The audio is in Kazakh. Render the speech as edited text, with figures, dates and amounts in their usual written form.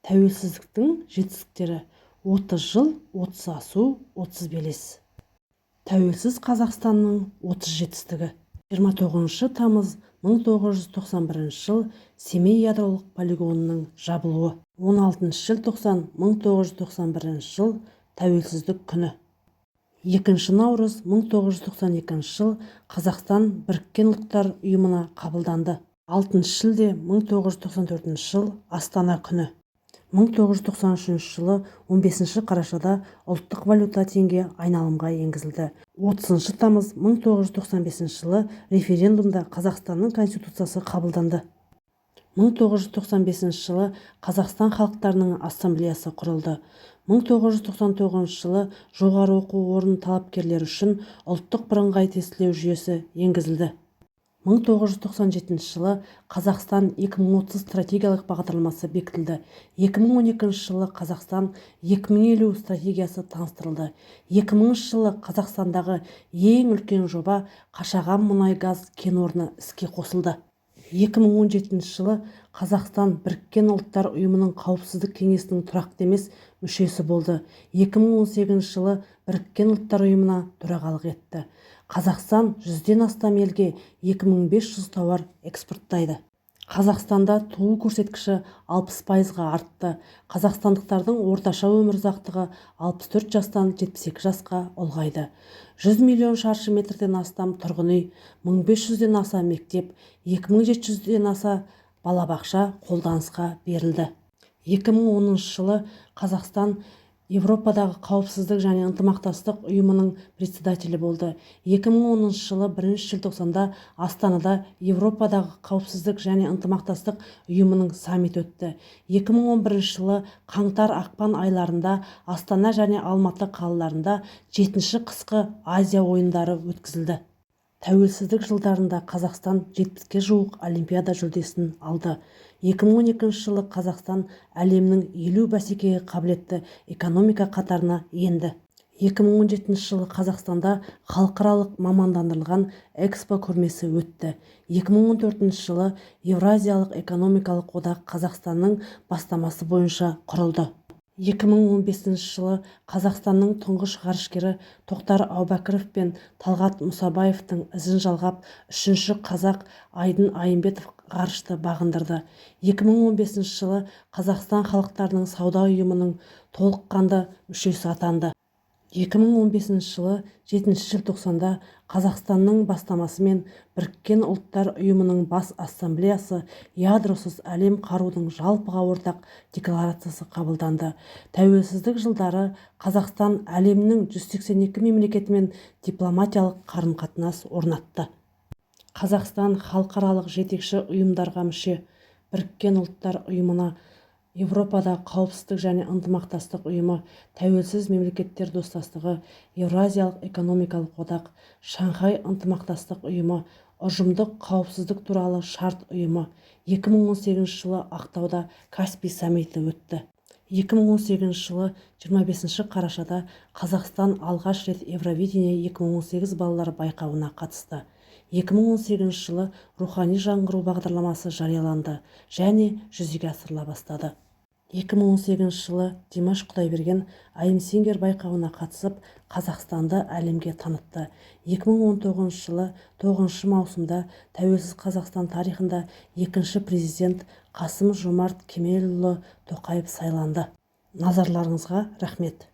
Тәуелсіздіктің жетістіктері: 30 жыл, 30 асу, 30 белес. Тәуелсіз Қазақстанның 30 жетістігі. 29 тамыз 1991 жыл Семей ядролық полигонының жабылуы. 16 желтоқсан 1991 жыл Тәуелсіздік күні. 2 наурыз 1992 жыл Қазақстан Біріккен Ұлттар ұйымына қабылданды. 6 шілде 1994 жыл Астана күні. 1993 жылы 15 қарашада ұлттық валюта теңге айналымға енгізілді. 30 тамыз 1995 жылы референдумда Қазақстанның конституциясы қабылданды. 1995 жылы Қазақстан халықтарының ассамблеясы құрылды. 1999 жылы жоғары оқу орны талапкерлері үшін ұлттық бірыңғай тестілеу жүйесі енгізілді. 1997 жылы Қазақстан 2030 стратегиялық бағдарламасы бекітілді. 2012 жылы Қазақстан 2050 стратегиясы таныстырылды. 2000 жылы Қазақстандағы ең үлкен жоба Қашаған мұнай-газ кен орны іске қосылды. 2017 жылы Қазақстан Біріккен Ұлттар ұйымының қауіпсіздік кеңесінің тұрақты емес мүшесі болды. 2018 жылы Біріккен Ұлттар ұйымына төрағалық етті. Қазақстан 100-ден астам елге 2500 тауар экспорттайды. Қазақстанда туу көрсеткіші 60%-ға артты. Қазақстандықтардың орташа өмір ұзақтығы 64 жастан 72 жасқа ұлғайды. 100 миллион шаршы метрден астам тұрғын үй, 1500-ден аса мектеп, 2700-ден аса балабақша қолданысқа берілді. 2010 жылы Қазақстан Европадағы қауіпсіздік және ынтымақтастық ұйымының председателі болды. 2010 жылы 1 желтоқсанда Астанада Европадағы қауіпсіздік және ынтымақтастық ұйымының саммиті өтті. 2011 жылы қаңтар-ақпан айларында Астана және Алматы қалаларында 7-ші қысқы Азия ойындары өткізілді. Тәуелсіздік жылдарында Қазақстан 70-ке жуық Олимпиада жүлдесін алды. 2012 жылы Қазақстан әлемнің 50 бәсекеге қабілетті экономика қатарына енді. 2017 жылы Қазақстанда халықаралық мамандандырылған экспо көрмесі өтті. 2014 жылы Еуразиялық экономикалық одақ Қазақстанның бастамасы бойынша құрылды. 2015 жылы Қазақстанның тұңғыш ғарышкері Тоқтар Аубәкіров пен Талғат Мұсабаевтың ізін жалғап, 3-ші қазақ Айдын Айымбетов ғарышты бағындырды. 2015 жылы Қазақстан халықтарының сауда ұйымының толыққанды мүшесі атанды. 2015 жылы 7 желтоқсанда Қазақстанның бастамасымен Біріккен Ұлттар ұйымының бас ассамблеясы ядросыз әлем қарудың жалпыға ортақ декларациясы қабылданды. Тәуелсіздік жылдары Қазақстан әлемнің 182 мемлекетімен дипломатиялық қарым-қатынас орнатты. Қазақстан халықаралық жетекші ұйымдарға мүше. Біріккен Ұлттар ұйымына, Европада қауіпсіздік және ынтымақтастық ұйымы, Тәуелсіз мемлекеттер достастығы, Еуразиялық экономикалық одақ, Шанхай ынтымақтастық ұйымы, ұжымдық қауіпсіздік туралы шарт ұйымы. 2018 жылы Ақтауда Каспий саммиті өтті. 2018 жылы 25 қарашада Қазақстан алғаш рет Евровидение 2018 балалар байқауына қатысты. 2018 жылы рухани жаңғыру бағдарламасы жарияланды және жүзеге асырыла бастады. 2018 жылы Димаш Құдайберген I'm Singer байқауына қатысып, Қазақстанды әлемге танытты. 2019 жылы 9 маусымда Тәуелсіз Қазақстан тарихында 2-ші президент Қасым-Жомарт Кемелұлы Тоқаев сайланды. Назарларыңызға рахмет.